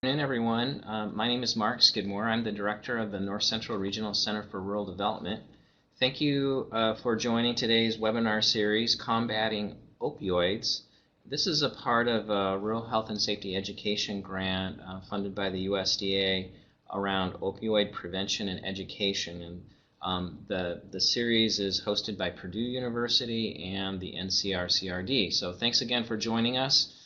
Good afternoon, everyone. My name is Mark Skidmore. I'm the director of the North Central Regional Center for Rural Development. Thank you for joining today's webinar series, Combating Opioids. This is a part of a Rural Health and Safety Education grant funded by the USDA around opioid prevention and education. And the series is hosted by Purdue University and the NCRCRD. So thanks again for joining us.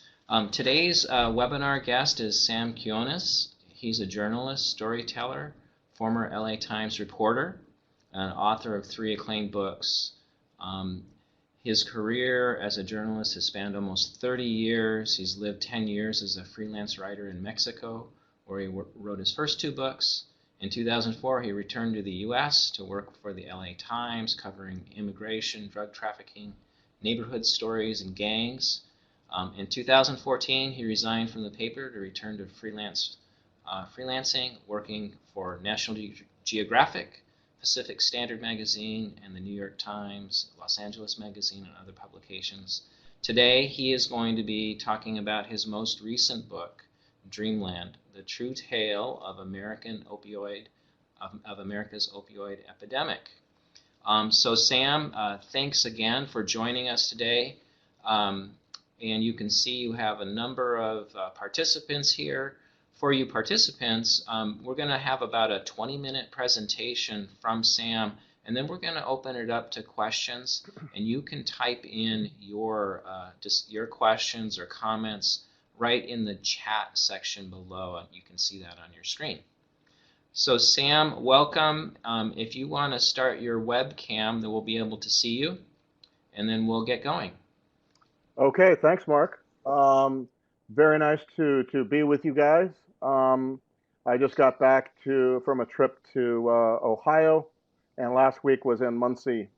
Today's webinar guest is Sam Quinones. He's a journalist, storyteller, former LA Times reporter, and author of 3 acclaimed books. His career as a journalist has spanned almost 30 years. He's lived 10 years as a freelance writer in Mexico, where he wrote his first 2 books. In 2004, he returned to the U.S. to work for the LA Times, covering immigration, drug trafficking, neighborhood stories, and gangs. In 2014, he resigned from the paper to return to freelancing, working for National Geographic, Pacific Standard Magazine, and the New York Times, Los Angeles Magazine, and other publications. Today, he is going to be talking about his most recent book, Dreamland, the true tale of America's opioid epidemic. So Sam, thanks again for joining us today. And you can see you have a number of participants here. For you participants, we're going to have about a 20-minute presentation from Sam, and then we're going to open it up to questions, and you can type in your questions or comments right in the chat section below. You can see that on your screen. So Sam, welcome. If you want to start your webcam, then we'll be able to see you, and then we'll get going. Okay, thanks, Mark. Very nice to be with you guys. I just got back from a trip to Ohio, and last week was in Muncie,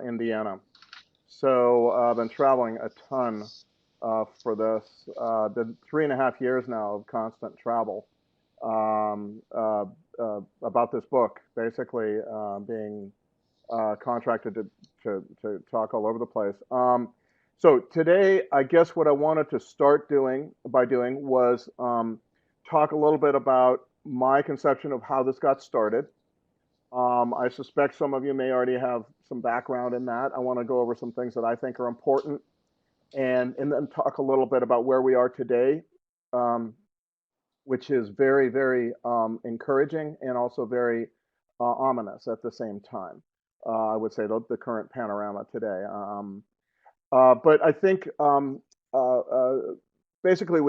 Indiana. So I've been traveling a ton for this. Been 3.5 years now of constant travel about this book, basically being contracted to talk all over the place. So today, I guess what I wanted to start doing was talk a little bit about my conception of how this got started. I suspect some of you may already have some background in that. I want to go over some things that I think are important, and then talk a little bit about where we are today, which is very, very encouraging and also very ominous at the same time. I would say the current panorama today. But I think basically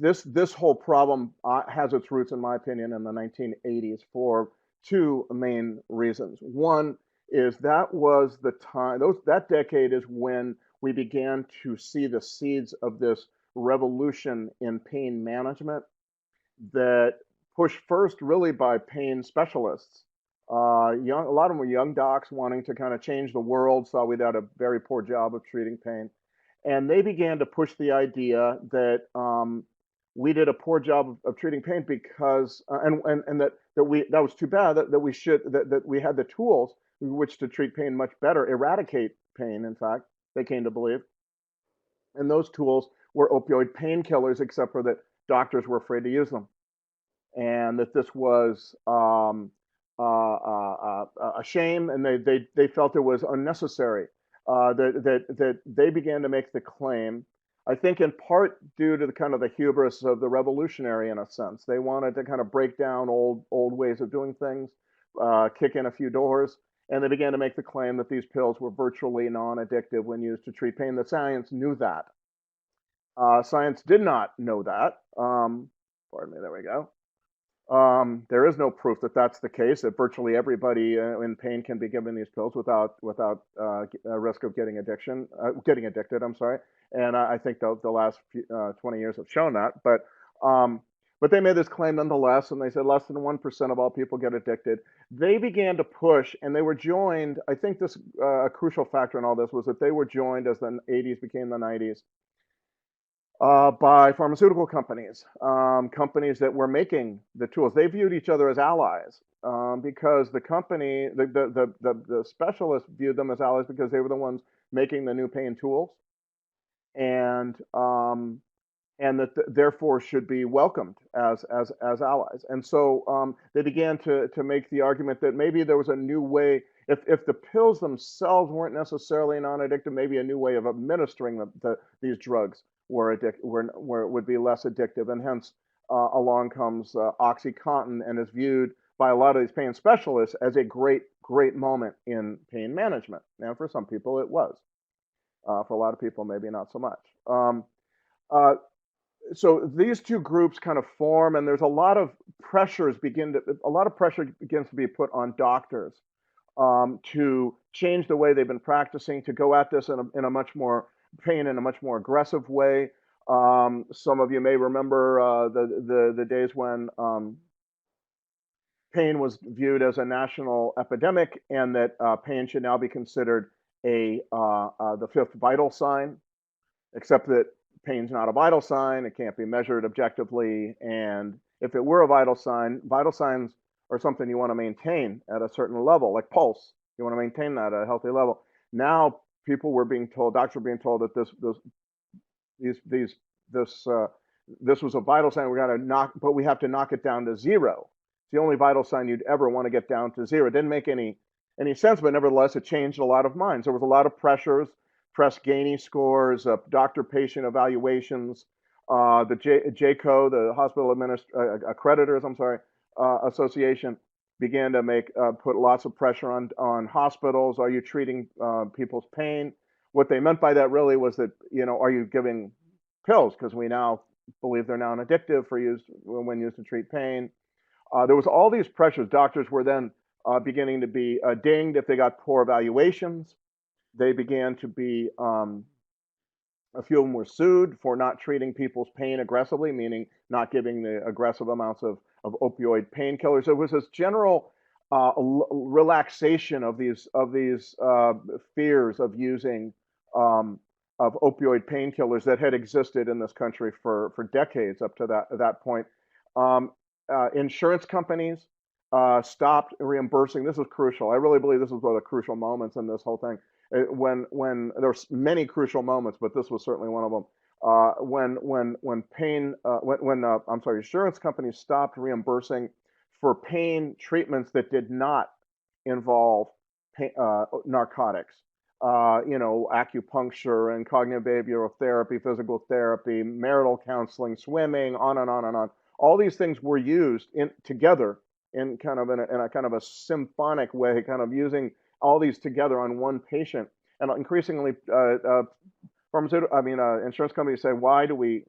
this whole problem has its roots, in my opinion, in the 1980s for 2 main reasons. One is that was the time, that decade is when we began to see the seeds of this revolution in pain management that pushed first really by pain specialists. A lot of them were young docs wanting to kind of change the world, saw we'd done a very poor job of treating pain. And they began to push the idea that we did a poor job of treating pain because, and that was too bad, that we had the tools with which to treat pain much better, eradicate pain, in fact, they came to believe. And those tools were opioid painkillers, except for that doctors were afraid to use them. And that this was a shame, and they felt it was unnecessary. That they began to make the claim, I think in part due to the kind of the hubris of the revolutionary, in a sense. They wanted to kind of break down old ways of doing things, kick in a few doors, and they began to make the claim that these pills were virtually non-addictive when used to treat pain. The science knew that. Science did not know that. Pardon me, there we go. There is no proof that that's the case, that virtually everybody in pain can be given these pills without a risk of getting addicted, I'm sorry. And I think the last 20 years have shown that. But they made this claim nonetheless, and they said less than 1% of all people get addicted. They began to push, and they were joined, I think this a crucial factor in all this was that they were joined as the 80s became the 90s. By pharmaceutical companies, companies that were making the tools. They viewed each other as allies because the company, the specialists viewed them as allies because they were the ones making the new pain tools. And and that therefore should be welcomed as allies. And so they began to make the argument that maybe there was a new way. If the pills themselves weren't necessarily non-addictive, maybe a new way of administering these drugs were would be less addictive, and hence along comes OxyContin, and is viewed by a lot of these pain specialists as a great moment in pain management. Now, for some people, it was. For a lot of people, maybe not so much. Uh, so these two groups kind of form, and there's a lot of a lot of pressure begins to be put on doctors to change the way they've been practicing, to go at this in a much more pain in a much more aggressive way. Some of you may remember the days when pain was viewed as a national epidemic, and that pain should now be considered the fifth vital sign, except that pain's not a vital sign. It can't be measured objectively. And if it were a vital signs are something you want to maintain at a certain level, like pulse. You want to maintain that at a healthy level. Now people were being told, doctors were being told that this was a vital sign. But we have to knock it down to zero. It's the only vital sign you'd ever want to get down to zero. It didn't make any sense, but nevertheless, it changed a lot of minds. There was a lot of pressures, press Gini scores, doctor-patient evaluations, the JCO, the Hospital Accreditors, Association, began to put lots of pressure on hospitals. Are you treating people's pain? What they meant by that really was that, are you giving pills? Because we now believe they're non-addictive when used to treat pain. There was all these pressures. Doctors were then beginning to be dinged if they got poor evaluations. They began to be, a few of them were sued for not treating people's pain aggressively, meaning not giving the aggressive amounts of opioid painkillers. There was this general relaxation of these fears of using of opioid painkillers that had existed in this country for decades up to that point. Insurance companies stopped reimbursing. This is crucial. I really believe this was one of the crucial moments in this whole thing. When there's many crucial moments, but this was certainly one of them. Insurance companies stopped reimbursing for pain treatments that did not involve narcotics. Acupuncture and cognitive behavioral therapy, physical therapy, marital counseling, swimming, on and on and on. All these things were used together in a kind of a symphonic way, kind of using all these together on one patient. And increasingly, insurance companies say, why do we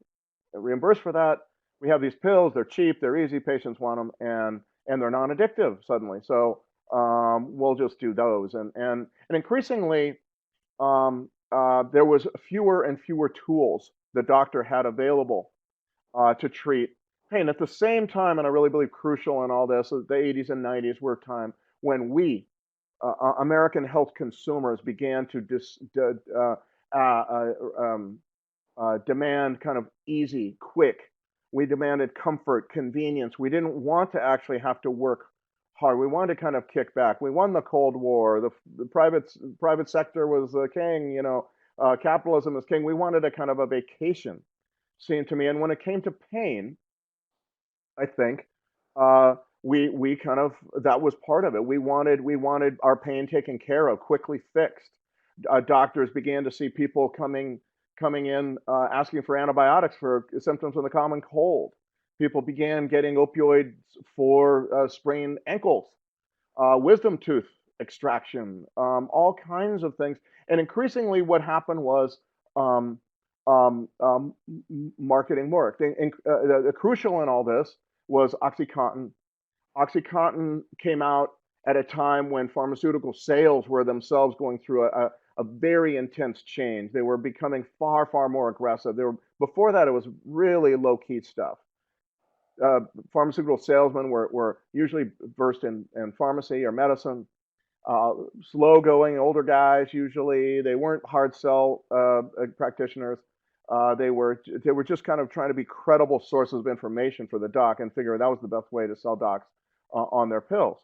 reimburse for that? We have these pills, they're cheap, they're easy, patients want them, and they're non-addictive suddenly. So we'll just do those. And increasingly, there was fewer and fewer tools the doctor had available to treat pain. At the same time, and I really believe crucial in all this, the 80s and 90s were a time when we, American health consumers, began to demand kind of easy, quick. We demanded comfort, convenience. We didn't want to actually have to work hard. We wanted to kind of kick back. We won the Cold War. The private sector was king. Capitalism was king. We wanted a kind of a vacation, seemed to me. And when it came to pain, I think we kind of, that was part of it. We wanted our pain taken care of, quickly fixed. Doctors began to see people coming in asking for antibiotics for symptoms of the common cold. People began getting opioids for sprained ankles, wisdom tooth extraction, all kinds of things. And increasingly, what happened was marketing worked. The crucial in all this was OxyContin. OxyContin came out at a time when pharmaceutical sales were themselves going through a very intense change. They were becoming far more aggressive. Before that, it was really low-key stuff. Pharmaceutical salesmen were usually versed in pharmacy or medicine. Slow-going older guys usually. They weren't hard sell practitioners. They were just kind of trying to be credible sources of information for the doc, and figure that was the best way to sell docs on their pills.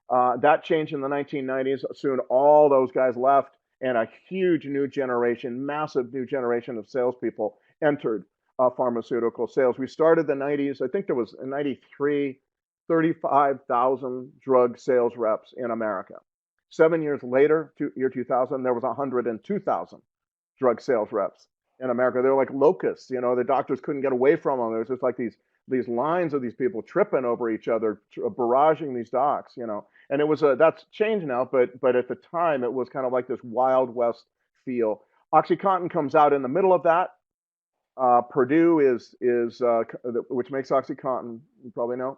That changed in the 1990s. Soon all those guys left, and a huge new generation, massive new generation of salespeople entered pharmaceutical sales. We started the 90s, I think there was in 93, 35,000 drug sales reps in America. 7 years later, year 2000, there was 102,000 drug sales reps in America. They were like locusts, the doctors couldn't get away from them. There was just like these lines of these people tripping over each other, barraging these docs. And it was that's changed now, but at the time it was kind of like this Wild West feel. OxyContin comes out in the middle of that. Purdue is which makes OxyContin, you probably know,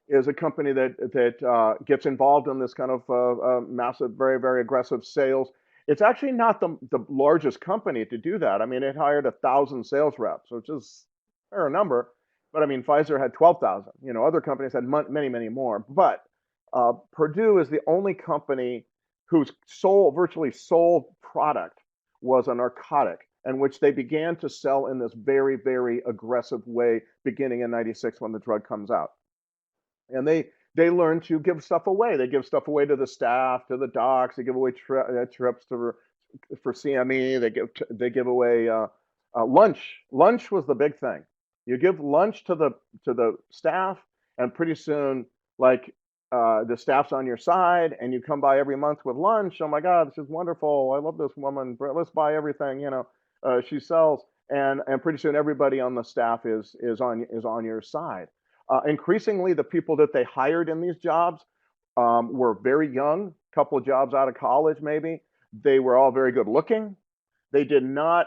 is a company that gets involved in this kind of massive, very, very aggressive sales. It's actually not the largest company to do that. I mean, it hired 1,000 sales reps, which is a fair number. But I mean, Pfizer had 12,000. Other companies had many, many more. But Purdue is the only company whose virtually sole product was a narcotic, and which they began to sell in this very, very aggressive way beginning in 96 when the drug comes out. And they learn to give stuff away. They give stuff away to the staff, to the docs. They give away trips for CME. They give away lunch. Lunch was the big thing. You give lunch to the staff, and pretty soon, like the staff's on your side, and you come by every month with lunch. Oh my God, this is wonderful! I love this woman. Let's buy everything. She sells, and pretty soon everybody on the staff is on your side. Increasingly, the people that they hired in these jobs were very young, a couple of jobs out of college maybe. They were all very good looking. They did not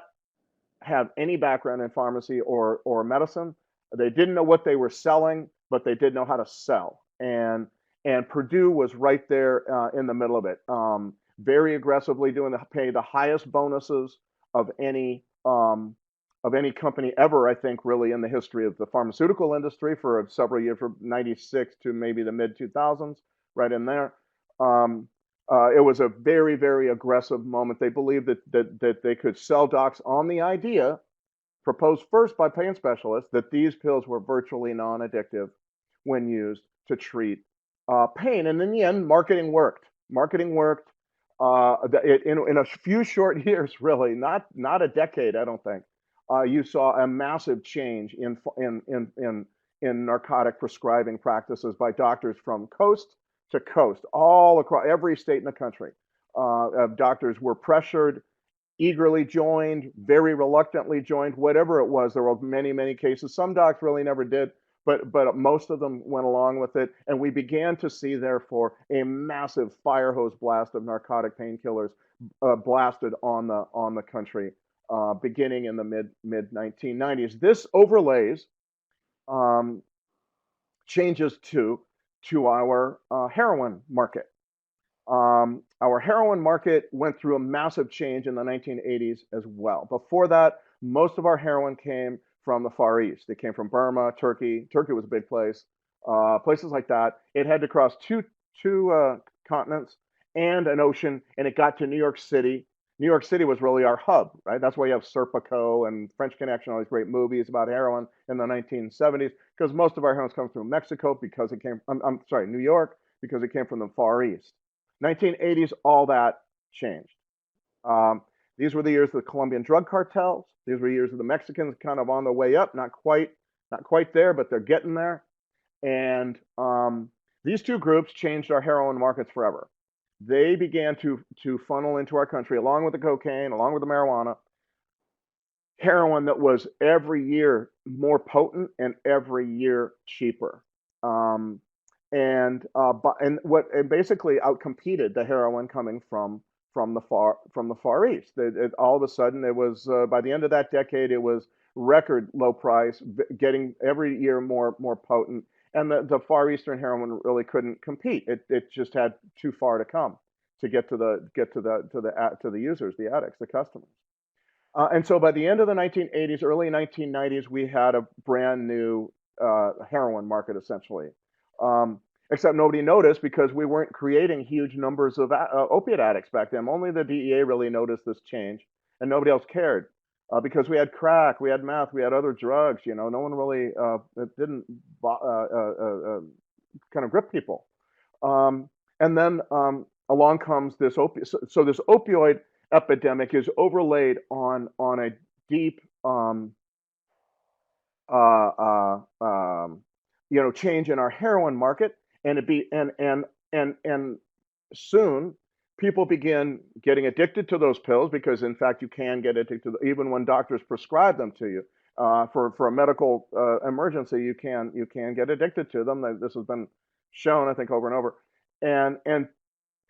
have any background in pharmacy or medicine. They didn't know what they were selling, but they did know how to sell. And Purdue was right there in the middle of it, very aggressively pay the highest bonuses of any company ever, I think, really in the history of the pharmaceutical industry for several years, from 96 to maybe the mid 2000s, right in there. It was a very, very aggressive moment. They believed that they could sell docs on the idea, proposed first by pain specialists, that these pills were virtually non-addictive when used to treat pain. And in the end, marketing worked. Marketing worked in a few short years, really, not a decade, I don't think. You saw a massive change in narcotic prescribing practices by doctors from coast to coast, all across every state in the country. Doctors were pressured, eagerly joined, very reluctantly joined, whatever it was. There were many, many cases. Some docs really never did, but most of them went along with it. And we began to see, therefore, a massive fire hose blast of narcotic painkillers blasted on the country. Beginning in the mid 1990s. This overlays changes to our heroin market. Our heroin market went through a massive change in the 1980s as well. Before that, most of our heroin came from the Far East. It came from Burma, Turkey. Turkey was a big place. Places like that. It had to cross two continents and an ocean, and it got to New York City. New York City was really our hub, right? That's why you have Serpico and French Connection, all these great movies about heroin in the 1970s, because most of our heroin comes from Mexico because it came, I'm sorry, New York, because it came from the Far East. 1980s, all that changed. These were the years of the Colombian drug cartels. These were years of the Mexicans kind of on the way up, not quite there, but they're getting there. And these two groups changed our heroin markets forever. They began to funnel into our country, along with the cocaine, along with the marijuana, heroin that was every year more potent and every year cheaper, and basically outcompeted the heroin coming from the Far East. All of a sudden, it was by the end of that decade, it was record low price, getting every year more potent. And the Far Eastern heroin really couldn't compete. It just had too far to come to get to the users, the addicts, the customers. And so by the end of the 1980s, early 1990s, we had a brand new heroin market essentially. Except nobody noticed because we weren't creating huge numbers of opiate addicts back then. Only the DEA really noticed this change, and nobody else cared. Because we had crack, we had meth, we had other drugs. No one really it didn't kind of grip people. And then along comes this opioid. So this opioid epidemic is overlaid on a deep um, uh, uh, um, change in our heroin market, and it be and soon people begin getting addicted to those pills because, in fact, you can get addicted to them, even when doctors prescribe them to you. For a medical emergency, you can get addicted to them. This has been shown, I think, over and over. And and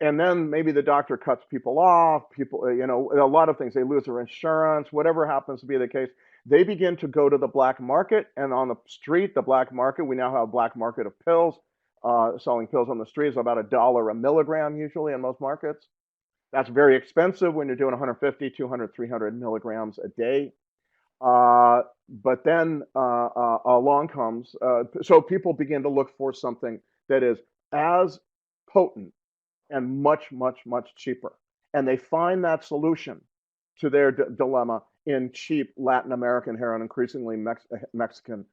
and then maybe the doctor cuts people off. People, a lot of things. They lose their insurance, whatever happens to be the case. They begin to go to the black market, and on the street, the black market. We now have a black market of pills. Selling pills on the street is about $1 a milligram usually in most markets. That's very expensive when you're doing 150, 200, 300 milligrams a day. But then along comes, so people begin to look for something that is as potent and much, much, much cheaper. And they find that solution to their dilemma in cheap Latin American heroin, increasingly Mexican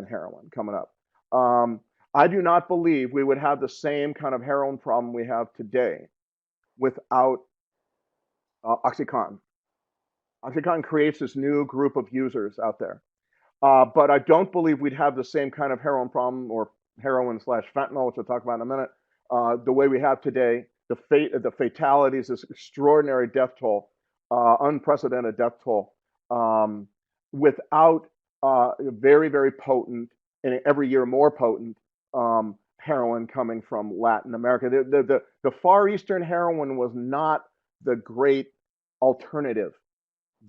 heroin coming up. I do not believe we would have the same kind of heroin problem we have today without OxyContin. OxyContin creates this new group of users out there. But I don't believe we'd have the same kind of heroin problem or heroin slash fentanyl, which we'll talk about in a minute, the way we have today. The fatalities, this extraordinary death toll, unprecedented death toll, without very, very potent and every year more potent heroin coming from Latin America. The Far Eastern heroin was not the great alternative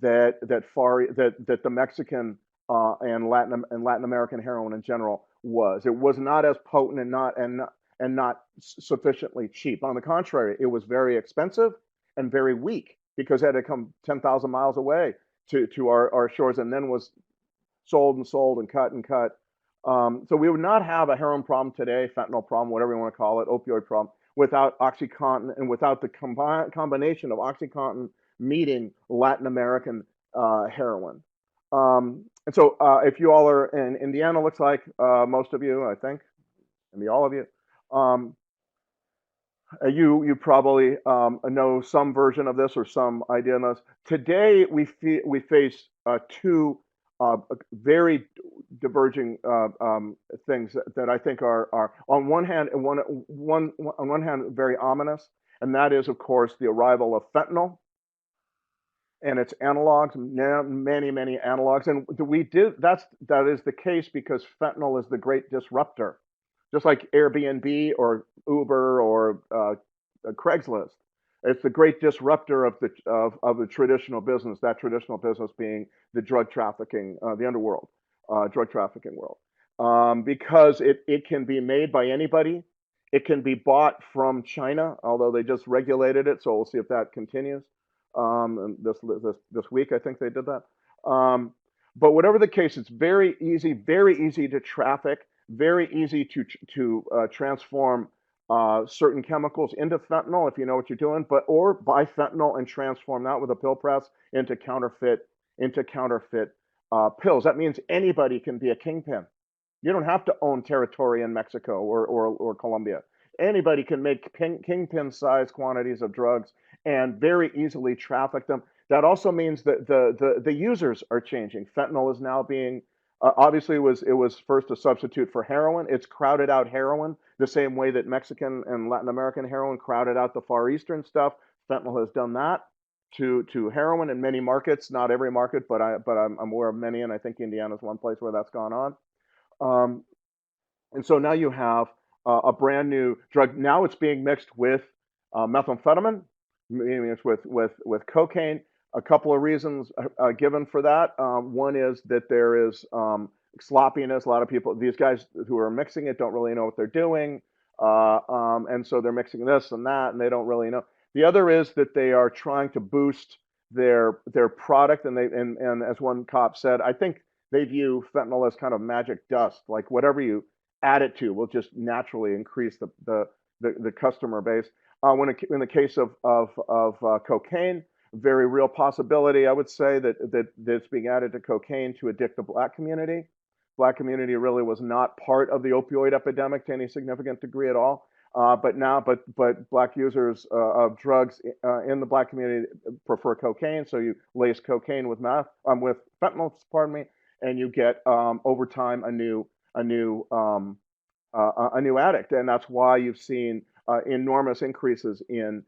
that the Mexican and Latin American heroin in general was. It was not as potent and not sufficiently cheap. On the contrary, it was very expensive and very weak because it had to come 10,000 miles away to our shores, and then was sold and sold and cut and cut. So we would not have a heroin problem today, fentanyl problem, whatever you want to call it, opioid problem, without OxyContin and without the combination of OxyContin meeting Latin American heroin. And so if you all are in Indiana, looks like most of you, I think, maybe all of you, you probably know some version of this or some idea of this. Today, we face two very diverging things that I think are on one hand on one hand very ominous, and that is, of course, the arrival of fentanyl and its analogs, many analogs, and that is the case because fentanyl is the great disruptor, just like Airbnb or Uber or Craigslist. It's the great disruptor of the traditional business. That traditional business being the drug trafficking, the underworld, drug trafficking world, because it can be made by anybody. It can be bought from China, although they just regulated it, so we'll see if that continues. And this week, I think they did that. But whatever the case, it's very easy to traffic, very easy to transform certain chemicals into fentanyl if you know what you're doing, or buy fentanyl and transform that with a pill press into counterfeit pills. That means anybody can be a kingpin. You don't have to own territory in Mexico or Colombia. Anybody can make kingpin size quantities of drugs and very easily traffic them. That also means that the users are changing. Fentanyl is now being obviously it was first a substitute for heroin. It's crowded out heroin the same way that Mexican and Latin American heroin crowded out the Far Eastern stuff. Fentanyl has done that to heroin in many markets, not every market, but I'm aware of many, and I think Indiana is one place where that's gone on. And so now you have a brand new drug. Now it's being mixed with methamphetamine, meaning it's with cocaine. A couple of reasons given for that. One is that there is sloppiness. A lot of people, these guys who are mixing it, don't really know what they're doing, and so they're mixing this and that, and they don't really know. The other is that they are trying to boost their product, and as one cop said, I think they view fentanyl as kind of magic dust, like whatever you add it to will just naturally increase the customer base. In the case of cocaine, very real possibility, I would say, that it's being added to cocaine to addict the black community. Black community really was not part of the opioid epidemic to any significant degree at all. But black users of drugs in the black community prefer cocaine. So you lace cocaine with with fentanyl, pardon me, and you get over time a new a new addict, and that's why you've seen enormous increases in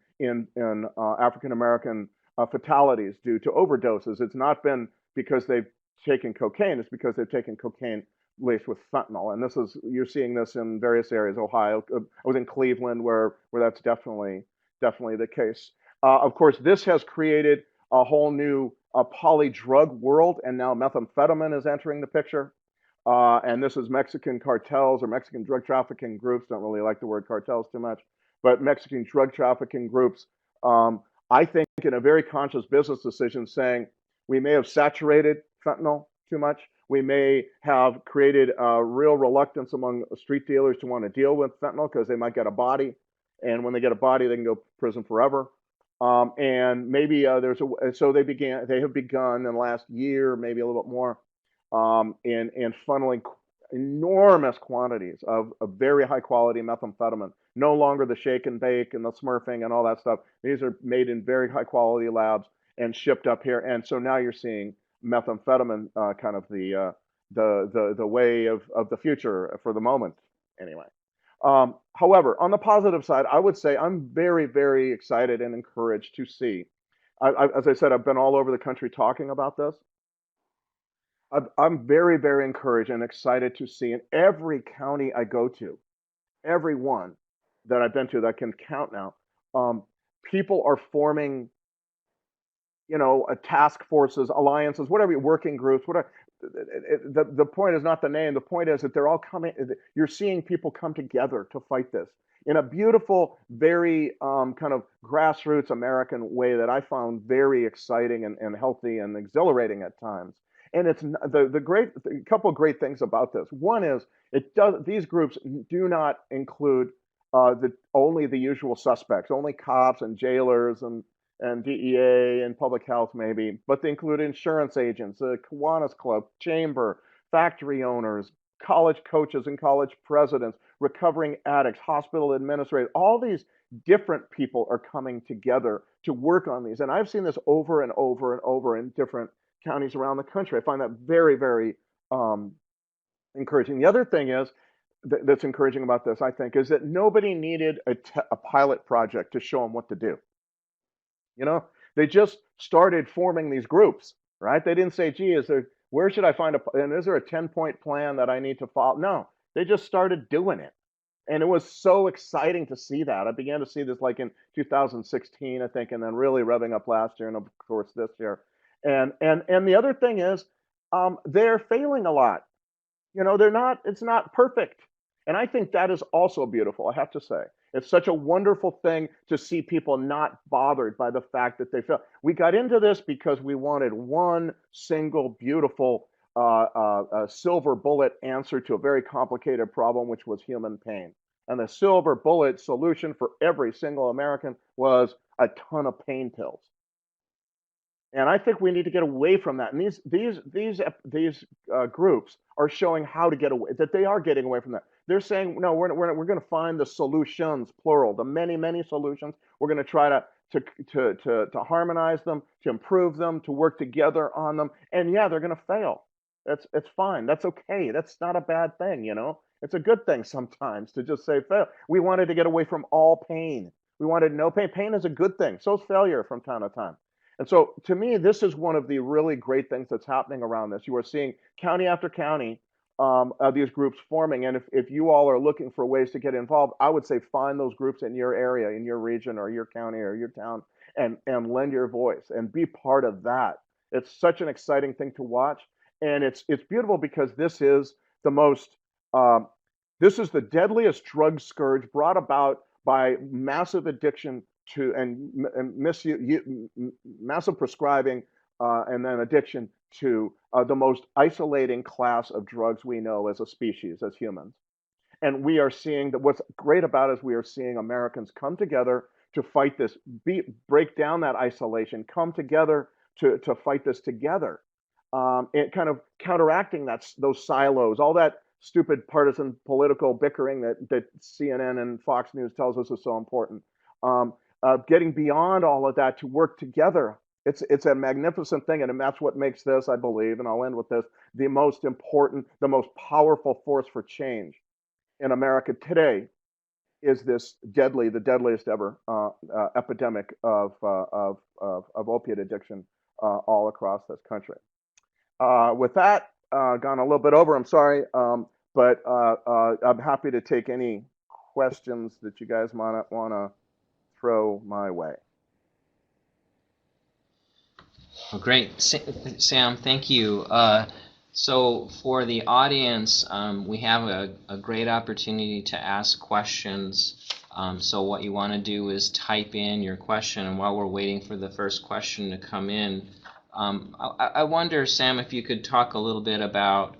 African American fatalities due to overdoses. It's not been because they've taken cocaine; it's because they've taken cocaine laced with fentanyl, and you're seeing this in various areas. Ohio, I was in Cleveland, where that's definitely the case. Of course, this has created a whole new poly drug world, and now methamphetamine is entering the picture. And this is Mexican cartels or Mexican drug trafficking groups. Don't really like the word cartels too much, but Mexican drug trafficking groups, I think, in a very conscious business decision, saying we may have saturated fentanyl too much. We may have created a real reluctance among street dealers to want to deal with fentanyl because they might get a body, and when they get a body, they can go to prison forever. And maybe so they have begun in the last year, maybe a little bit more, in funneling enormous quantities of very high quality methamphetamine. No longer the shake and bake and the smurfing and all that stuff. These are made in very high quality labs and shipped up here. And so now you're seeing methamphetamine kind of the way of the future for the moment, anyway. However, on the positive side, I would say I'm very, very excited and encouraged to see. As I said, I've been all over the country talking about this. I'm very, very encouraged and excited to see in every county I go to, every one that I've been to that I can count now, people are forming, task forces, alliances, whatever, working groups, whatever. The point is not the name. The point is that they're all coming. You're seeing people come together to fight this in a beautiful, very kind of grassroots American way that I found very exciting and healthy and exhilarating at times. And it's a couple of great things about this. One is these groups do not include only the usual suspects, only cops and jailers and DEA and public health maybe, but they include insurance agents, the Kiwanis Club, chamber, factory owners, college coaches and college presidents, recovering addicts, hospital administrators. All these different people are coming together to work on these. And I've seen this over and over and over in different counties around the country. I find that very, very encouraging. The other thing is that's encouraging about this, I think, is that nobody needed a pilot project to show them what to do. They just started forming these groups, right? They didn't say, gee, where should I find and is there a 10-point plan that I need to follow? No, they just started doing it. And it was so exciting to see that. I began to see this like in 2016, I think, and then really revving up last year and of course this year. And the other thing is, they're failing a lot. It's not perfect. And I think that is also beautiful, I have to say. It's such a wonderful thing to see people not bothered by the fact that they fail. We got into this because we wanted one single beautiful silver bullet answer to a very complicated problem, which was human pain. And the silver bullet solution for every single American was a ton of pain pills. And I think we need to get away from that. And these groups are showing how to get away, that they are getting away from that. They're saying, no, we're going to find the solutions, plural, the many, many solutions. We're going to try to harmonize them, to improve them, to work together on them. And yeah, they're going to fail. It's fine. That's okay. That's not a bad thing, It's a good thing sometimes to just say fail. We wanted to get away from all pain. We wanted no pain. Pain is a good thing. So is failure from time to time. And so to me, this is one of the really great things that's happening around this. You are seeing county after county these groups forming. And if you all are looking for ways to get involved, I would say find those groups in your area, in your region or your county or your town and lend your voice and be part of that. It's such an exciting thing to watch. And it's beautiful because this is the deadliest drug scourge brought about by massive addiction to and massive prescribing and then addiction to the most isolating class of drugs we know as a species, as humans. And we are seeing that what's great about it is we are seeing Americans come together to fight this, break down that isolation, come together to fight this together. And kind of counteracting those silos, all that stupid partisan political bickering that CNN and Fox News tells us is so important. Um, Getting beyond all of that to work together. It's a magnificent thing, and that's what makes this, I believe, and I'll end with this, the most important, the most powerful force for change in America today is this the deadliest ever epidemic of opiate addiction all across this country. With that, gone a little bit over, I'm sorry, but I'm happy to take any questions that you guys want to throw my way. Well, great, Sam. Thank you. So for the audience, we have a great opportunity to ask questions. So what you want to do is type in your question, and while we're waiting for the first question to come in, I wonder, Sam, if you could talk a little bit about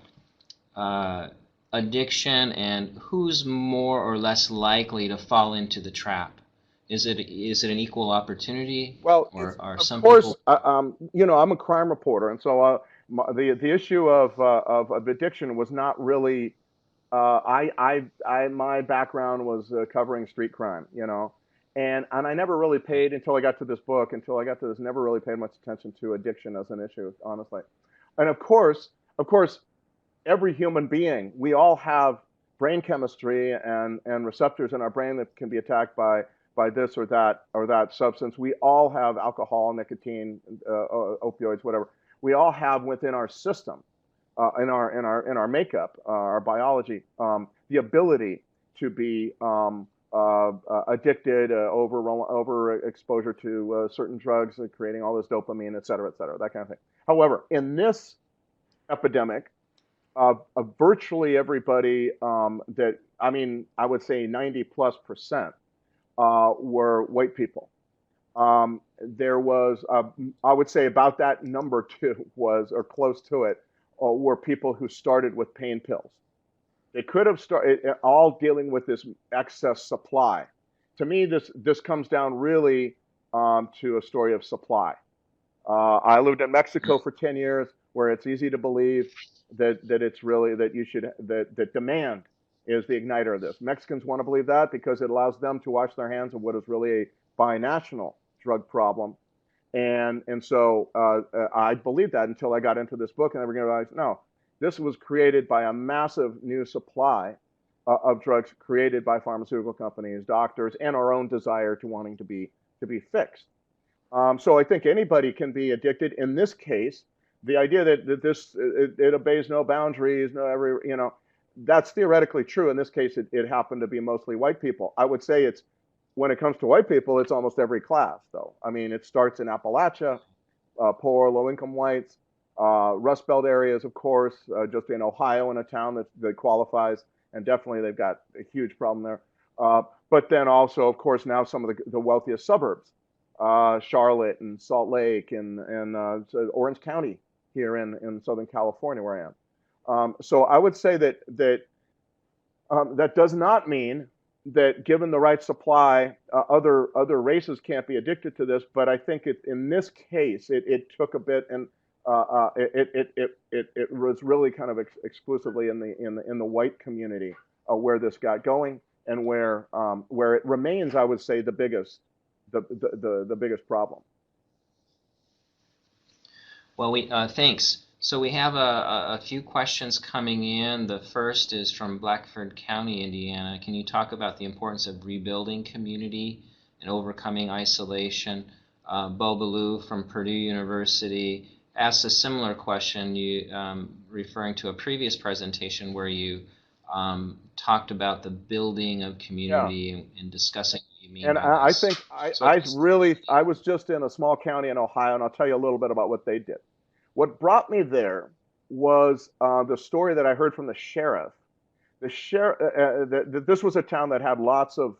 addiction and who's more or less likely to fall into the trap. Is it an equal opportunity, Well, or are of some course, people? I'm a crime reporter, and so the issue of addiction was not really. My background was covering street crime, and I never really paid until I got to this book, never really paid much attention to addiction as an issue, honestly. And of course, every human being, we all have brain chemistry and receptors in our brain that can be attacked by this or that substance. We all have alcohol, nicotine, opioids, whatever. We all have within our system, in our makeup, our biology, the ability to be addicted, over exposure to certain drugs, creating all this dopamine, et cetera, that kind of thing. However, in this epidemic, virtually everybody I would say 90+% were white people. There was, I would say about that number too was, or close to it, were people who started with pain pills. They could have started all dealing with this excess supply. To me, this comes down really to a story of supply. I lived in Mexico for 10 years, where it's easy to believe that it's really that demand is the igniter of this. Mexicans want to believe that because it allows them to wash their hands of what is really a binational drug problem. And so I believed that until I got into this book, and I realized, no, this was created by a massive new supply of drugs created by pharmaceutical companies, doctors, and our own desire to wanting to be fixed. So I think anybody can be addicted. In this case, the idea that it obeys no boundaries, that's theoretically true. In this case, it happened to be mostly white people. I would say when it comes to white people, it's almost every class, though. I mean, it starts in Appalachia, poor, low-income whites, Rust Belt areas, of course, just in Ohio, in a town that qualifies, and definitely they've got a huge problem there. But then also, of course, now some of the wealthiest suburbs, Charlotte and Salt Lake and Orange County here in Southern California, where I am. So I would say that does not mean that given the right supply, other races can't be addicted to this. But I think in this case, it took a bit, and it was really kind of exclusively in the white community where this got going, and where it remains, I would say, the biggest problem. Well, thanks. So we have a few questions coming in. The first is from Blackford County, Indiana. Can you talk about the importance of rebuilding community and overcoming isolation? Bo Ballou from Purdue University asked a similar question, referring to a previous presentation where you talked about the building of community and discussing what you mean And by I this. think I was just in a small county in Ohio, and I'll tell you a little bit about what they did. What brought me there was the story that I heard from the sheriff. The sheriff, this was a town that had lots of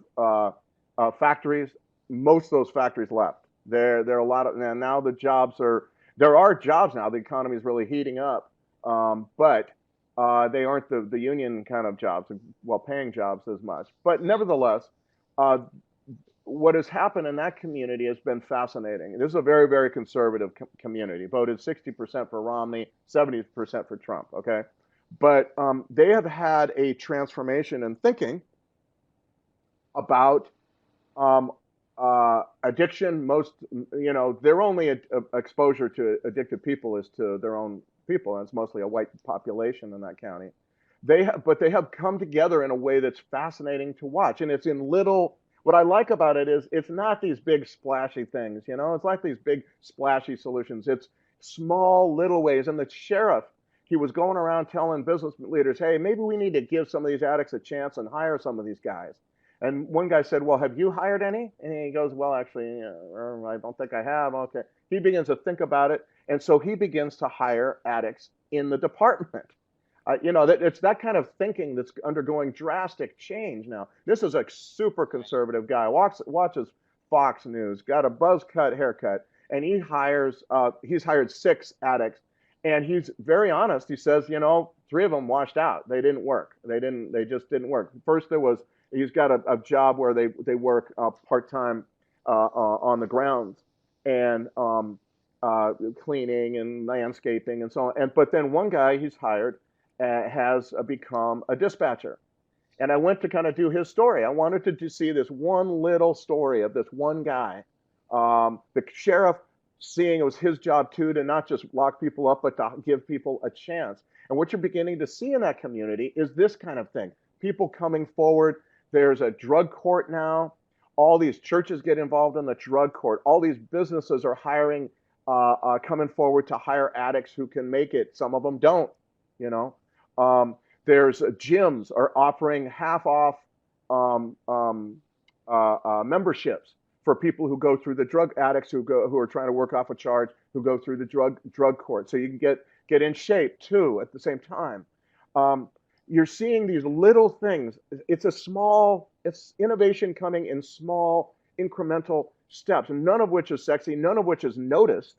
factories. Most of those factories left. There are a lot of, and now there are jobs now. The economy is really heating up, but they aren't the union kind of jobs, well-paying jobs as much. But nevertheless, what has happened in that community has been fascinating. This is a very, very conservative community, voted 60% for Romney, 70% for Trump, okay? But they have had a transformation in thinking about um, addiction. Most, their only exposure to addicted people is to their own people, and it's mostly a white population in that county. But they have come together in a way that's fascinating to watch, and it's in little. What I like about it is it's not these big splashy things, It's like these big splashy solutions. It's small little ways. And the sheriff, he was going around telling business leaders, "Hey, maybe we need to give some of these addicts a chance and hire some of these guys." And one guy said, "Well, have you hired any?" And he goes, "Well, actually, I don't think I have." Okay. He begins to think about it. And so he begins to hire addicts in the department. It's that kind of thinking that's undergoing drastic change now. This is a super conservative guy, watches Fox News, got a buzz cut haircut, and he's hired 6 addicts. And he's very honest. He says, 3 of them washed out. They didn't work. They just didn't work. First, he's got a job where they work part-time on the grounds and cleaning and landscaping and so on. But then one guy he's hired has become a dispatcher. And I went to kind of do his story. I wanted to see this one little story of this one guy. The sheriff seeing it was his job too to not just lock people up, but to give people a chance. And what you're beginning to see in that community is this kind of thing. People coming forward. There's a drug court now. All these churches get involved in the drug court. All these businesses are coming forward to hire addicts who can make it. Some of them don't, you know. There's gyms are offering half off memberships for people who go through the drug addicts who are trying to work off a charge, who go through the drug court. So you can get in shape too at the same time. You're seeing these little things. It's innovation coming in small incremental steps, and none of which is sexy, none of which is noticed,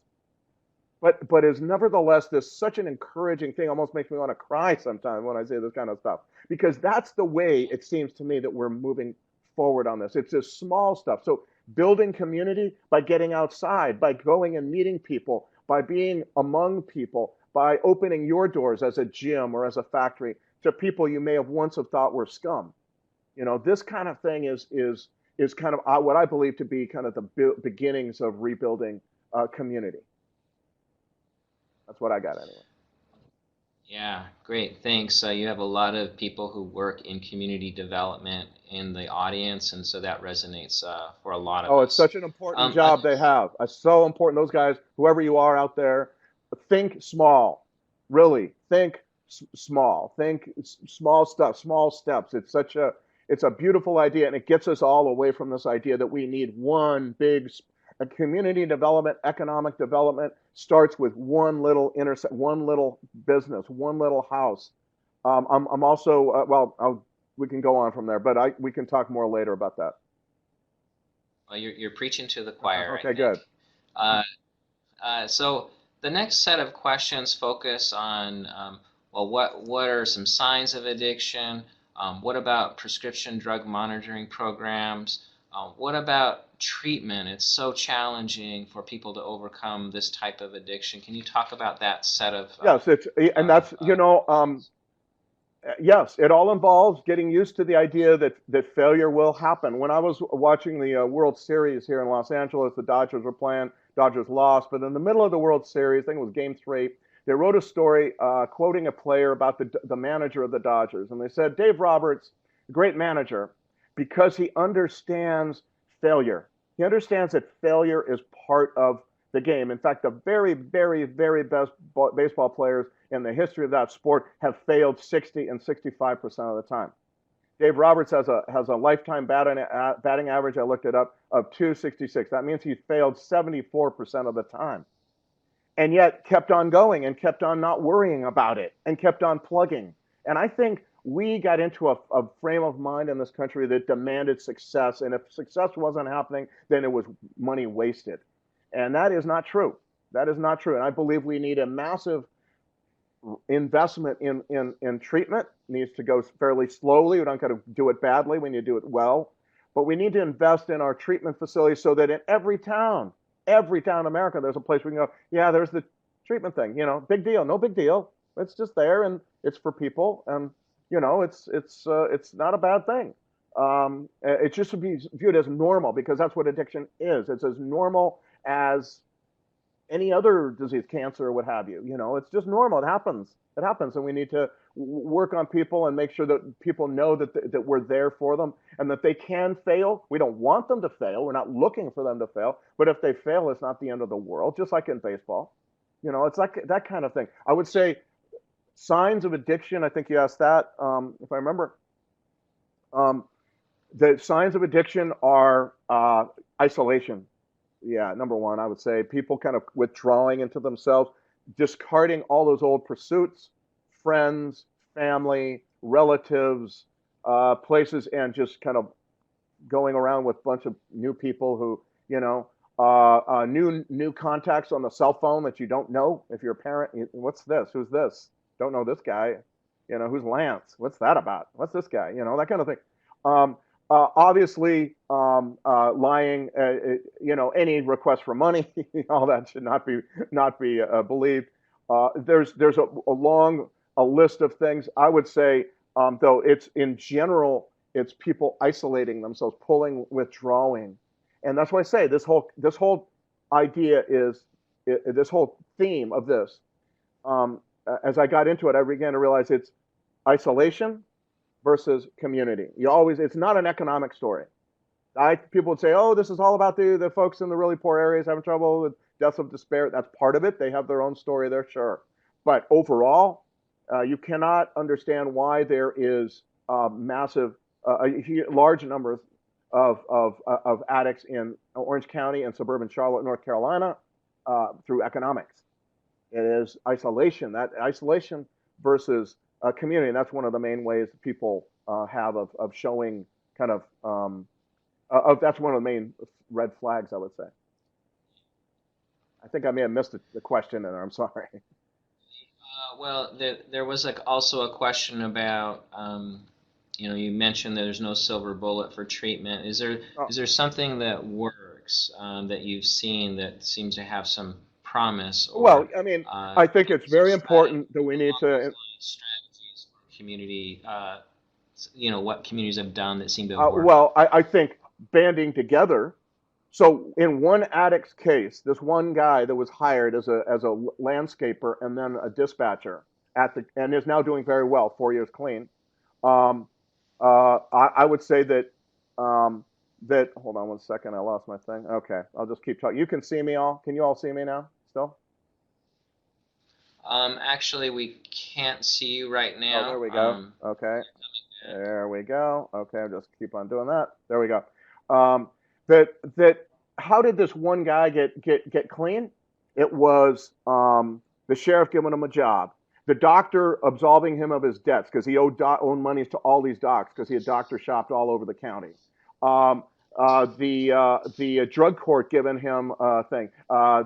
but is nevertheless such an encouraging thing. Almost makes me want to cry sometimes when I say this kind of stuff, because that's the way it seems to me that we're moving forward on this. It's this small stuff. So building community by getting outside, by going and meeting people, by being among people, by opening your doors as a gym or as a factory to people you may have once have thought were scum. This kind of thing is kind of what I believe to be kind of the beginnings of rebuilding community. That's what I got anyway. Yeah, great. Thanks. You have a lot of people who work in community development in the audience, and so that resonates for a lot of Oh, us. it's such an important job they have. It's so important. Those guys, whoever you are out there, think small. Really, think small. Think small stuff, small steps. It's a beautiful idea, and it gets us all away from this idea that we need one big community development, economic development starts with one little one little business, one little house. I'm also we can go on from there, but we can talk more later about that. Well, you're preaching to the choir. Okay, good. So the next set of questions focus on what are some signs of addiction? What about prescription drug monitoring programs? What about treatment? It's so challenging for people to overcome this type of addiction. Can you talk about that set of? Yes, yes, it all involves getting used to the idea that failure will happen. When I was watching the World Series here in Los Angeles, the Dodgers were playing. Dodgers lost, but in the middle of the World Series, I think it was Game 3, they wrote a story quoting a player about the manager of the Dodgers, and they said, Dave Roberts, great manager, because he understands failure. He understands that failure is part of the game. In fact, the very, very, very best baseball players in the history of that sport have failed 60 and 65% of the time. Dave Roberts has a lifetime batting average, I looked it up, of 266. That means he's failed 74% of the time. And yet kept on going and kept on not worrying about it and kept on plugging. And I think we got into a frame of mind in this country that demanded success. And if success wasn't happening, then it was money wasted. And that is not true. That is not true. And I believe we need a massive investment in treatment. It needs to go fairly slowly. We don't got to do it badly. We need to do it well. But we need to invest in our treatment facilities so that in every town in America, there's a place we can go, yeah, there's the treatment thing, big deal, no big deal. It's just there, and it's for people, and it's not a bad thing. It just should be viewed as normal because that's what addiction is. It's as normal as any other disease, cancer or what have you. It's just normal. It happens. It happens, and we need to work on people and make sure that people know that we're there for them and that they can fail. We don't want them to fail. We're not looking for them to fail. But if they fail, it's not the end of the world. Just like in baseball, it's like that kind of thing. I would say signs of addiction. I think you asked that, if I remember. Um, the signs of addiction are isolation. Yeah, number one, I would say people kind of withdrawing into themselves, discarding all those old pursuits, friends, family, relatives, places, and just kind of going around with a bunch of new people who, new contacts on the cell phone that you don't know. If you're a parent, what's this? Who's this? Don't know this guy. Who's Lance? What's that about? What's this guy? That kind of thing. Um, Obviously, lying. Any request for money, all that should not be believed. There's a long a list of things. I would say, though, it's in general, it's people isolating themselves, pulling, withdrawing, and that's why I say this whole idea is this whole theme of this. As I got into it, I began to realize it's isolation versus community. It's not an economic story. People would say, oh, this is all about the folks in the really poor areas having trouble with deaths of despair. That's part of it. They have their own story there, sure. But overall, you cannot understand why there is massive, large numbers of addicts in Orange County and suburban Charlotte, North Carolina, through economics. It is isolation. That isolation versus community. And that's one of the main ways people have of showing kind of that's one of the main red flags, I would say. I think I may have missed the question, and I'm sorry. Well, there was also a question about, you mentioned that there's no silver bullet for treatment. Is there Oh, is there something that works that you've seen that seems to have some promise, well, or I mean, I think it's is there very important that we need along those to. lines, strategies for community, what communities have done that seem to have worked? Well, I think banding together. So in one addict's case, this one guy that was hired as a landscaper and then a dispatcher and is now doing very well, 4 years clean. Um, I would say that hold on one second, I lost my thing. Okay, I'll just keep talking. You can see me all. Can you all see me now? Still? Actually, we can't see you right Oh, there now. we go. Okay. There we go. Okay, I'll just keep on doing that. There we go. Um, that how did this one guy get clean? It was the sheriff giving him a job, the doctor absolving him of his debts because he owed monies to all these docs because he had doctor shopped all over the county. Um, the drug court giving him a thing. There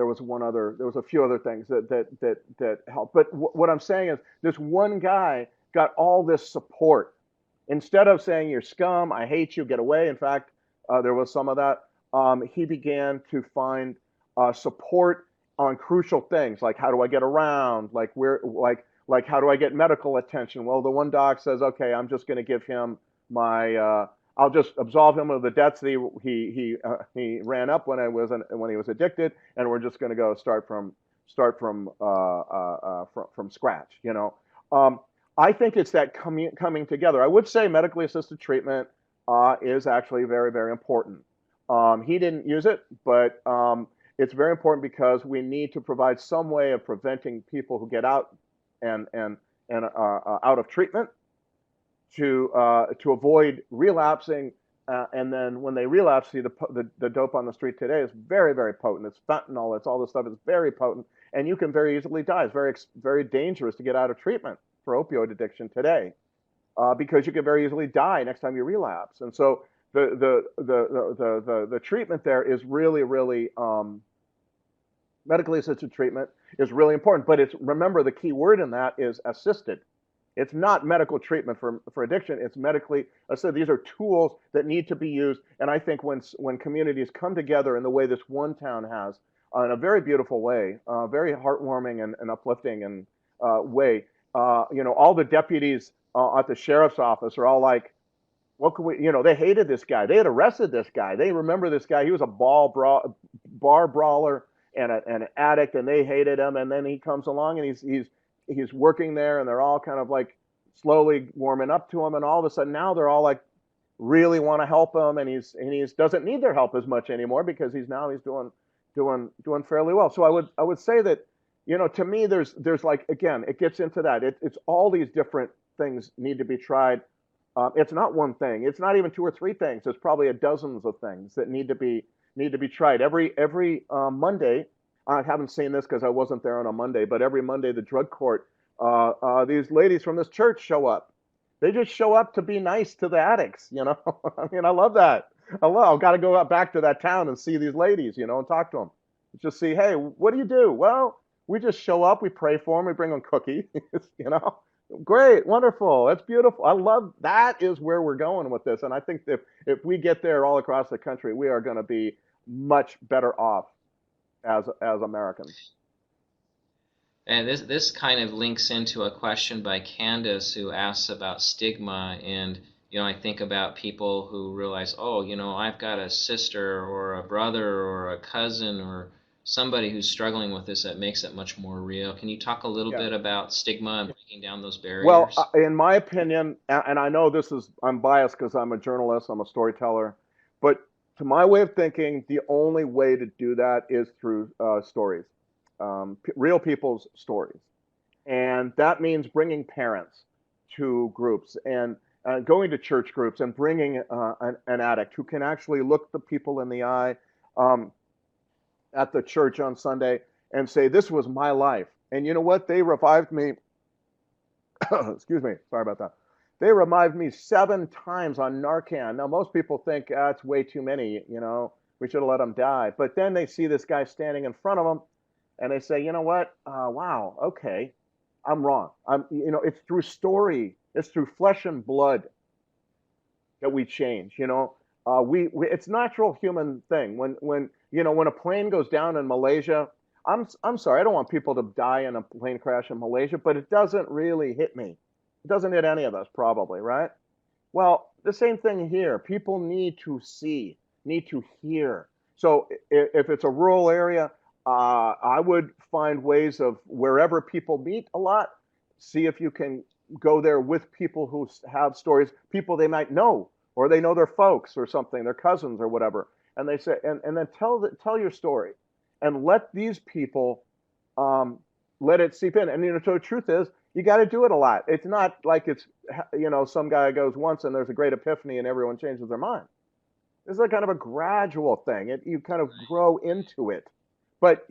was a few other things that helped. But what I'm saying is, this one guy got all this support. Instead of saying you're scum, I hate you, get away. In fact, there was some of that. He began to find support on crucial things like how do I get around, like how do I get medical attention. Well, the one doc says, okay, I'm just going to give him my I'll just absolve him of the debts that he ran up when he was addicted, and we're just going to go start from scratch. Um, I think it's that coming together. I would say medically assisted treatment is actually very, very important. He didn't use it, but it's very important because we need to provide some way of preventing people who get out and out of treatment to avoid relapsing. And then when they relapse, see the dope on the street today is very, very potent. It's fentanyl. It's all this stuff. It's very potent, and you can very easily die. It's very dangerous to get out of treatment for opioid addiction today, because you can very easily die next time you relapse. And so the treatment there is really, really medically assisted treatment is really important. But remember, the key word in that is assisted. It's not medical treatment for addiction. It's medically assisted. These are tools that need to be used. And I think when communities come together in the way this one town has, in a very beautiful way, very heartwarming and uplifting and way. All the deputies at the sheriff's office are all like, what could we, they hated this guy. They had arrested this guy. They remember this guy. He was a bar brawler and an addict, and they hated him. And then he comes along and he's working there, and they're all kind of like slowly warming up to him. And all of a sudden now they're all like really want to help him, and he's doesn't need their help as much anymore because he's doing fairly well. So I would say that, to me, there's like, again, it gets into that. It's all these different things need to be tried. It's not one thing. It's not even two or three things. There's probably dozens of things that need to be tried. Every Monday, I haven't seen this because I wasn't there on a Monday, but every Monday the drug court, these ladies from this church show up. They just show up to be nice to the addicts. I mean, I love that. I've got to go out back to that town and see these ladies, and talk to them. Just see, hey, what do you do? Well, we just show up, we pray for them, we bring them cookies, you know. Great, wonderful, that's beautiful. I love that is where we're going with this, and I think that if we get there all across the country, we are going to be much better off as Americans. And this kind of links into a question by Candace who asks about stigma. And I think about people who realize, oh, I've got a sister or a brother or a cousin or somebody who's struggling with this, that makes it much more real. Can you talk a little Yeah. bit about stigma and breaking down those Well, barriers? in my opinion, and I know I'm biased because I'm a journalist, I'm a storyteller, but to my way of thinking, the only way to do that is through stories, real people's stories. And that means bringing parents to groups and going to church groups and bringing an addict who can actually look the people in the eye um, at the church on Sunday and say, this was my life. And you know what? They revived me. Excuse me. Sorry about that. They revived me 7 times on Narcan. Now, most people think that's way too many. We should have let them die. But then they see this guy standing in front of them and they say, you know what? Wow, okay, I'm wrong. It's through story, it's through flesh and blood that we change. It's natural human thing. When a plane goes down in Malaysia, I'm sorry, I don't want people to die in a plane crash in Malaysia, but it doesn't really hit me. It doesn't hit any of us, probably, right? Well, the same thing here. People need to see, need to hear. So if it's a rural area, I would find ways of wherever people meet a lot, see if you can go there with people who have stories, people they might know, or they know their folks or something, their cousins or whatever. And they say, and then tell your story and let these people let it seep in. And so the truth is, you got to do it a lot. It's not like it's some guy goes once and there's a great epiphany and everyone changes their mind. This is a kind of a gradual thing. You kind of grow into it. But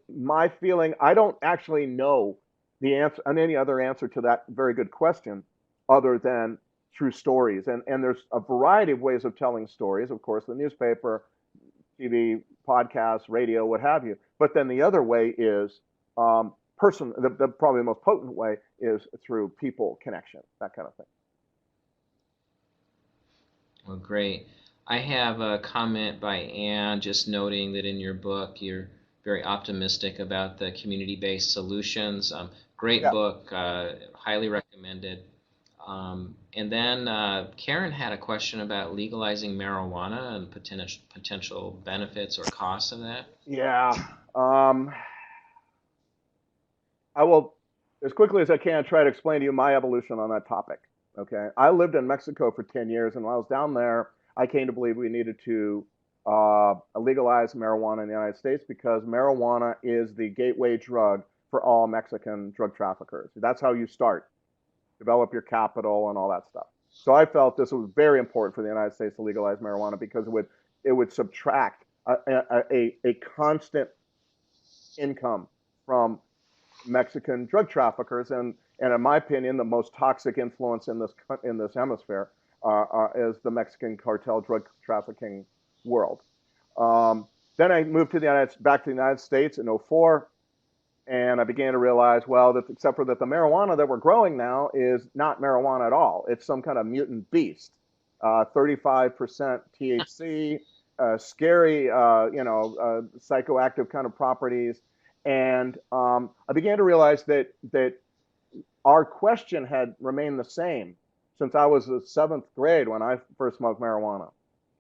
my feeling, I don't actually know the answer and any other answer to that very good question other than through stories. And there's a variety of ways of telling stories. Of course, the newspaper, TV, podcasts, radio, what have you. But then the other way is probably the most potent way is through people connection, that kind of thing. Well, great. I have a comment by Anne just noting that in your book you're very optimistic about the community-based solutions. Great Yeah. book, highly recommended. And then Karen had a question about legalizing marijuana and potential benefits or costs of that. Yeah. I will, as quickly as I can, try to explain to you my evolution on that topic. Okay. I lived in Mexico for 10 years, and while I was down there, I came to believe we needed to legalize marijuana in the United States because marijuana is the gateway drug for all Mexican drug traffickers. That's how you start, develop your capital and all that stuff. So I felt this was very important for the United States to legalize marijuana because it would subtract a constant income from Mexican drug traffickers, and in my opinion, the most toxic influence in this hemisphere is the Mexican cartel drug trafficking world. Then I moved back to the United States in '04, and I began to realize, well, that except for that the marijuana that we're growing now is not marijuana at all. It's some kind of mutant beast. 35% THC, scary, psychoactive kind of properties. And I began to realize that our question had remained the same since I was the seventh grade when I first smoked marijuana,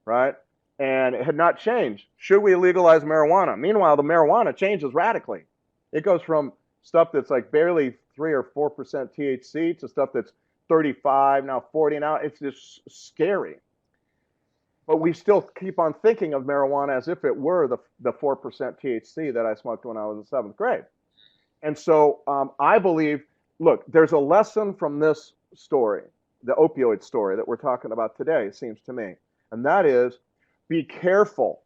right? And it had not changed. Should we legalize marijuana? Meanwhile, the marijuana changes radically. It goes from stuff that's like barely 3 or 4% THC to stuff that's 35, now 40. Now it's just scary. But we still keep on thinking of marijuana as if it were the 4% THC that I smoked when I was in seventh grade. And so I believe, look, there's a lesson from this story, the opioid story that we're talking about today, it seems to me. And that is, be careful.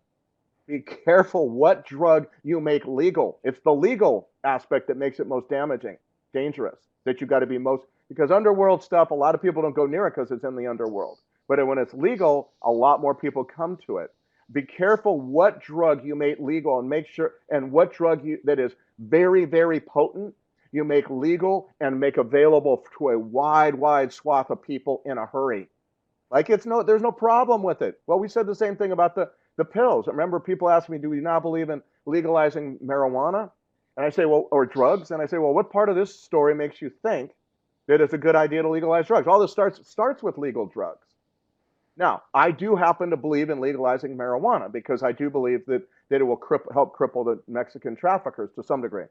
Be careful what drug you make legal. It's the legal aspect that makes it most dangerous, that you got to be most, because underworld stuff, a lot of people don't go near it because it's in the underworld. But when it's legal, a lot more people come to it. Be careful what drug you make legal and make sure, and what drug that is very, very potent, you make legal and make available to a wide swath of people in a hurry. Like there's no problem with it. Well, we said the same thing about the pills. Remember, people ask me, do we not believe in legalizing marijuana? And I say, well, or drugs? And I say, well, what part of this story makes you think that it's a good idea to legalize drugs? All this starts with legal drugs. Now, I do happen to believe in legalizing marijuana because I do believe that it will help cripple the Mexican traffickers to some degree.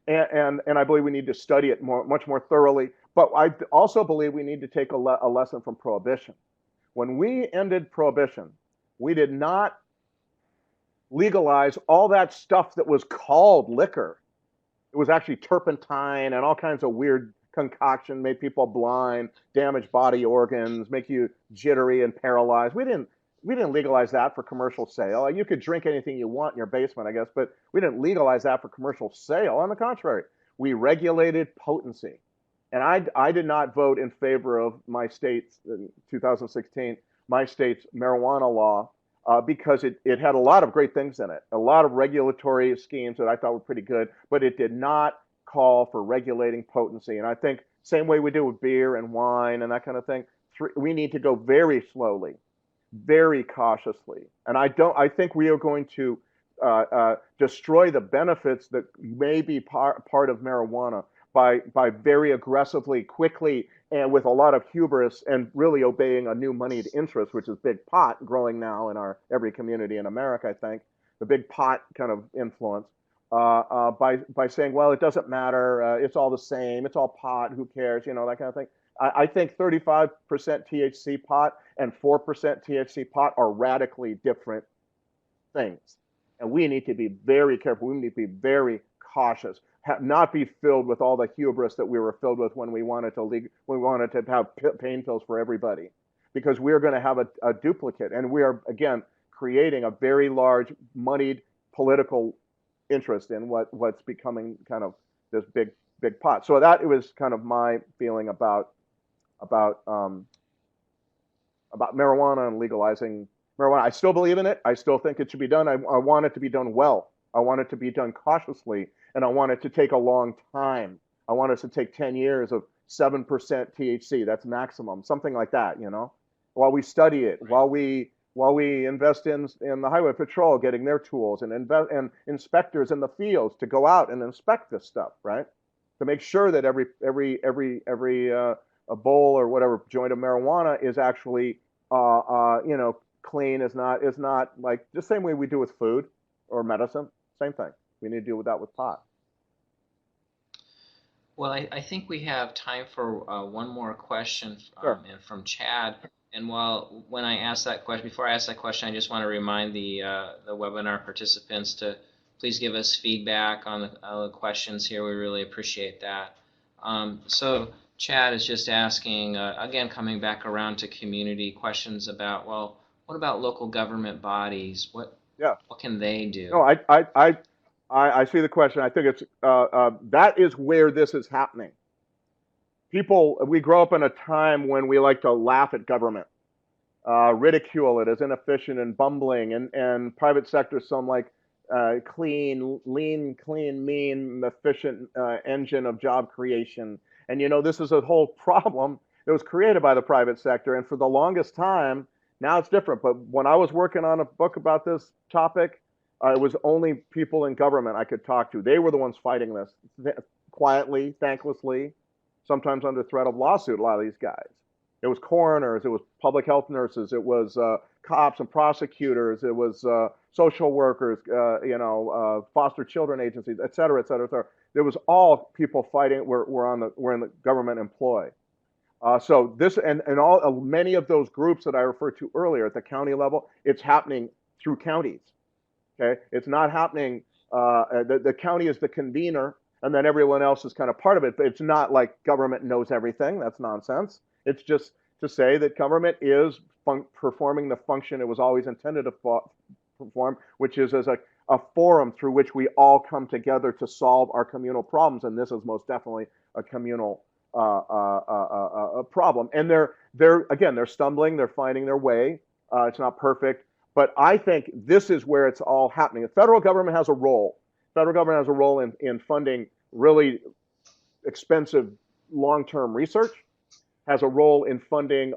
And I believe we need to study it much more thoroughly. But I also believe we need to take a lesson from Prohibition. When we ended Prohibition, we did not legalize all that stuff that was called liquor. It was actually turpentine and all kinds of weird concoction, made people blind, damage body organs, make you jittery and paralyzed. We didn't legalize that for commercial sale. You could drink anything you want in your basement, I guess, but we didn't legalize that for commercial sale. On the contrary, we regulated potency. And I did not vote in favor of my state's, in 2016, my state's marijuana law because it had a lot of great things in it, a lot of regulatory schemes that I thought were pretty good, but it did not call for regulating potency. And I think same way we do with beer and wine and that kind of thing, we need to go very slowly, very cautiously. And I think we are going to destroy the benefits that may be part of marijuana by very aggressively, quickly, and with a lot of hubris and really obeying a new moneyed interest, which is big pot growing now in every community in America, I think, the big pot kind of influence. By saying, well, it doesn't matter, it's all the same, it's all pot, who cares, that kind of thing. I think 35% THC pot and 4% THC pot are radically different things. And we need to be very careful. We need to be very cautious. Not be filled with all the hubris that we were filled with when we wanted to have pain pills for everybody. Because we're going to have a duplicate. And we are, again, creating a very large, moneyed political interest in what's becoming kind of this big pot. So that was kind of my feeling about marijuana and legalizing marijuana. I still believe in it. I still think it should be done. I want it to be done well. I want it to be done cautiously, and I want it to take a long time. I want us to take 10 years of 7% THC. That's maximum, something like that. While we study it, while we invest in the highway patrol, getting their tools, and inspectors in the fields to go out and inspect this stuff, right? To make sure that every a bowl or whatever joint of marijuana is actually clean, is not like the same way we do with food or medicine. Same thing. We need to deal with that with pot. Well, I think we have time for one more question Sure. and from Chad. And when I ask that question, before I ask that question, I just want to remind the webinar participants to please give us feedback on the questions here. We really appreciate that. So Chad is just asking, again, coming back around to community questions about, well, what about local government bodies? What can they do? No, I see the question. I think it's that is where this is happening. We grow up in a time when we like to laugh at government, ridicule it as inefficient and bumbling, and private sector some like clean, lean, clean, mean, efficient engine of job creation. And this is a whole problem that was created by the private sector. And for the longest time, Now it's different. But when I was working on a book about this topic, it was only people in government I could talk to. They were the ones fighting this quietly, thanklessly, sometimes under threat of lawsuit. A lot of these guys. It was coroners, it was public health nurses, it was cops and prosecutors, it was social workers, foster children agencies, et cetera, et cetera, et cetera. There was all people fighting. Were in the government employ. So this and all many of those groups that I referred to earlier at the county level, it's happening through counties. Okay, it's not happening. The county is the convener, and then everyone else is kind of part of it. But it's not like government knows everything. That's nonsense. It's just to say that government is performing the function it was always intended to perform, which is as a forum through which we all come together to solve our communal problems. And this is most definitely a communal problem. And they're stumbling, they're finding their way. It's not perfect, but I think this is where it's all happening. The federal government has a role. Federal government has a role in funding really expensive long-term research, has a role in funding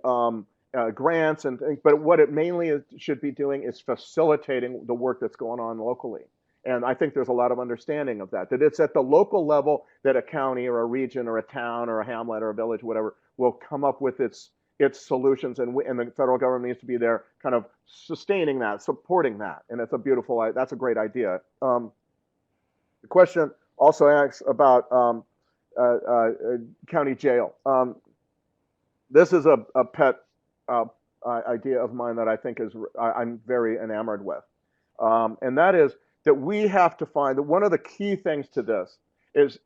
grants, but what it mainly should be doing is facilitating the work that's going on locally. And I think there's a lot of understanding of that it's at the local level that a county or a region or a town or a hamlet or a village, whatever, will come up with its solutions, and the federal government needs to be there kind of sustaining that, supporting that. And that's a great idea. The question also asks about county jail. This is a pet idea of mine that I think I'm very enamored with. And that is that we have to find that one of the key things to this is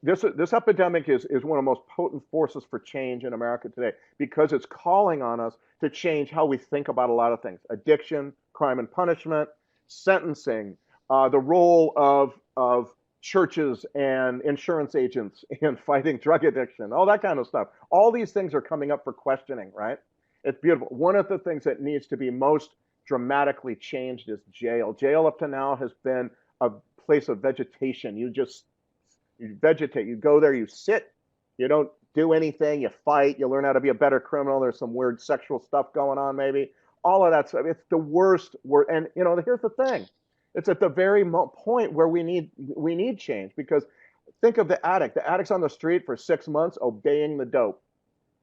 this epidemic is one of the most potent forces for change in America today, because it's calling on us to change how we think about a lot of things: addiction, crime and punishment, sentencing, the role of churches and insurance agents in fighting drug addiction, all that kind of stuff. All these things are coming up for questioning, right? It's beautiful. One of the things that needs to be most dramatically changed is jail. Jail up to now has been a place of vegetation. You vegetate. You go there, you sit, you don't do anything, you fight, you learn how to be a better criminal. There's some weird sexual stuff going on, maybe. All of that stuff. It's the worst. And here's the thing. It's at the very point where we need change, because think of the addict. The addict's on the street for 6 months obeying the dope,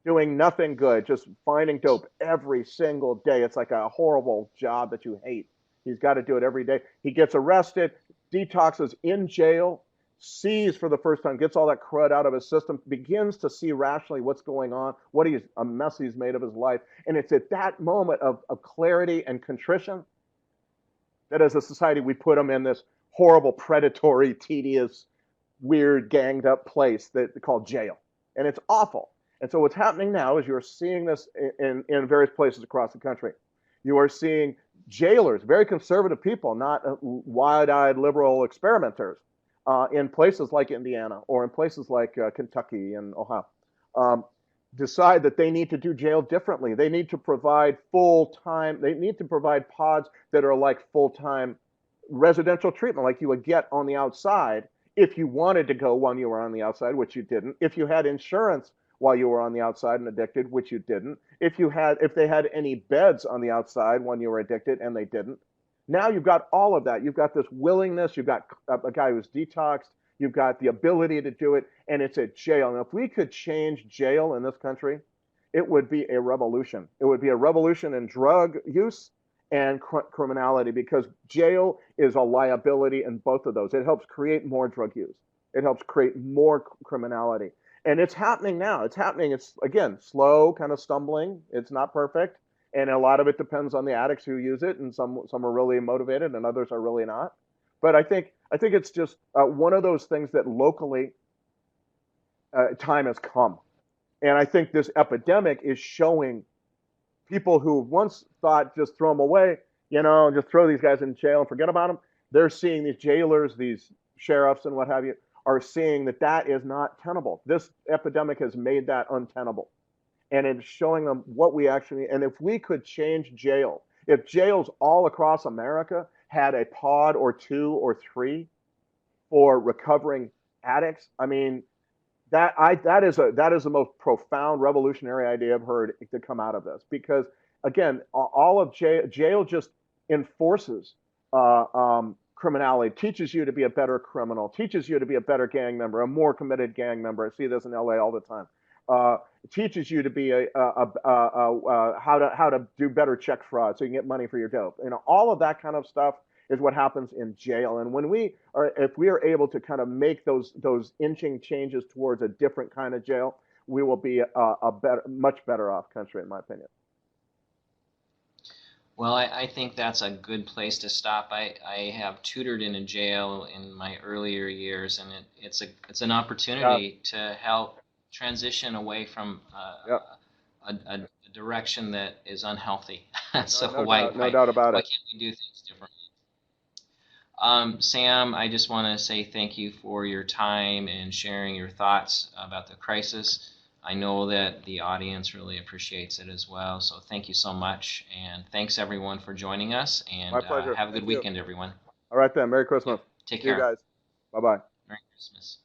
doing nothing good, just finding dope every single day. It's like a horrible job that you hate. He's got to do it every day. He gets arrested, detoxes in jail, sees for the first time, gets all that crud out of his system, begins to see rationally what's going on, a mess he's made of his life. And it's at that moment of clarity and contrition that as a society we put him in this horrible, predatory, tedious, weird, ganged up place that they call jail. And it's awful. And so what's happening now is you're seeing this in various places across the country. You are seeing jailers, very conservative people, not wide-eyed liberal experimenters, in places like Indiana or in places like Kentucky and Ohio, decide that they need to do jail differently. They need to provide they need to provide pods that are like full-time residential treatment, like you would get on the outside if you wanted to go when you were on the outside, which you didn't. If you had insurance while you were on the outside and addicted, which you didn't. If they had any beds on the outside when you were addicted, and they didn't. Now you've got all of that. You've got this willingness. You've got a guy who's detoxed. You've got the ability to do it, and it's at jail. And if we could change jail in this country, it would be a revolution. It would be a revolution in drug use and criminality, because jail is a liability in both of those. It helps create more drug use. It helps create more criminality. And it's happening now. It's happening. It's, again, slow, kind of stumbling. It's not perfect. And a lot of it depends on the addicts who use it. And some are really motivated and others are really not. But I think it's just one of those things that locally time has come. And I think this epidemic is showing people who once thought just throw them away, just throw these guys in jail and forget about them. They're seeing these jailers, these sheriffs and what have you, are seeing that is not tenable. This epidemic has made that untenable. And it's showing them what we actually, and if we could change jail, if jails all across America had a pod or 2 or 3 for recovering addicts, I mean, that is the most profound revolutionary idea I've heard to come out of this. Because again, all of jail just enforces criminality, teaches you to be a better criminal, teaches you to be a better gang member, a more committed gang member. I see this in LA all the time. It teaches you to be how to do better check fraud so you can get money for your dope. All of that kind of stuff is what happens in jail. And if we are able to kind of make those inching changes towards a different kind of jail, we will be much better off country, in my opinion. Well, I think that's a good place to stop. I have tutored in a jail in my earlier years, and it's an opportunity to help transition away from a direction that is unhealthy. So no doubt about why it. can't we do things differently? Sam, I just want to say thank you for your time and sharing your thoughts about the crisis. I know that the audience really appreciates it as well, so thank you so much, and thanks everyone for joining us, and My pleasure. have a good weekend, everyone. All right then, Merry Christmas. Yep. Take See you care. guys. Bye-bye. Merry Christmas.